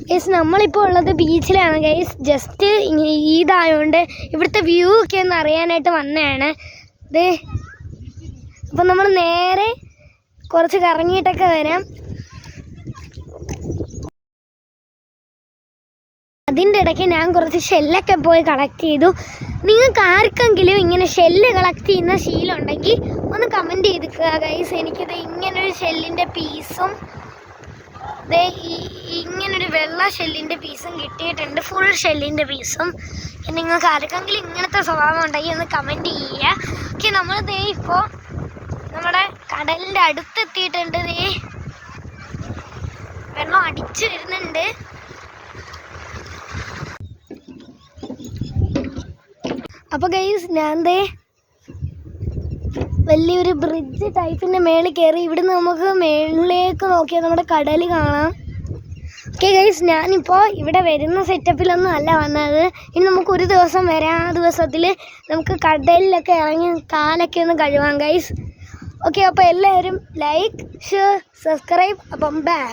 Guys നമ്മളിപ്പോൾ ഉള്ളത് ബീച്ചിലാണ് guys. Just ഇതായതുകൊണ്ട് ഇവിടുത്തെ വ്യൂ ഒക്കെ ഒന്ന് അറിയാനായിട്ട് വന്നതാണ്. ഇത് അപ്പം നമ്മൾ നേരെ കുറച്ച് കറങ്ങിയിട്ടൊക്കെ വരാം. അതിൻ്റെ ഇടയ്ക്ക് ഞാൻ കുറച്ച് ഷെല്ലൊക്കെ പോയി കളക്ട് ചെയ്തു. നിങ്ങൾക്ക് ആർക്കെങ്കിലും ഇങ്ങനെ ഷെല്ല് കളക്ട് ചെയ്യുന്ന ശീലം ഉണ്ടെങ്കിൽ ഒന്ന് കമൻറ്റ് ചെയ്തിക്കുക ഗൈസ്. എനിക്കിത് ഇങ്ങനൊരു ഷെല്ലിൻ്റെ പീസും ഇങ്ങനൊരു വെള്ള ഷെല്ലിൻ്റെ പീസും കിട്ടിയിട്ടുണ്ട്, ഫുൾ ഷെല്ലിൻ്റെ പീസും. നിങ്ങൾക്ക് ആർക്കെങ്കിലും ഇങ്ങനത്തെ സ്വഭാവം ഉണ്ടെങ്കിൽ ഒന്ന് കമൻറ്റ് ചെയ്യുക. ഓക്കെ, നമ്മൾ ഇപ്പോൾ നമ്മുടെ കടലിൻ്റെ അടുത്തെത്തിയിട്ടുണ്ട്. വെള്ളം അടിച്ചു വരുന്നുണ്ട്. അപ്പോൾ ഗൈസ് ഞാൻ വലിയൊരു ബ്രിഡ്ജ് ടൈപ്പിൻ്റെ മേളിൽ കയറി. ഇവിടുന്ന് നമുക്ക് മേളിലേക്ക് നോക്കിയാൽ നമ്മുടെ കടൽ കാണാം. ഓക്കെ ഗൈസ്, ഞാനിപ്പോൾ ഇവിടെ വരുന്ന സെറ്റപ്പിലൊന്നും അല്ല വന്നത്. ഇനി നമുക്ക് ഒരു ദിവസം വരാം. ആ ദിവസത്തിൽ നമുക്ക് കടലിലൊക്കെ ഇറങ്ങി കാലൊക്കെ ഒന്ന് കഴുകാം ഗൈസ്. ഓക്കെ, അപ്പോൾ എല്ലാവരും ലൈക്ക്, ഷെയർ, സബ്സ്ക്രൈബ്. അപ്പം ബൈ.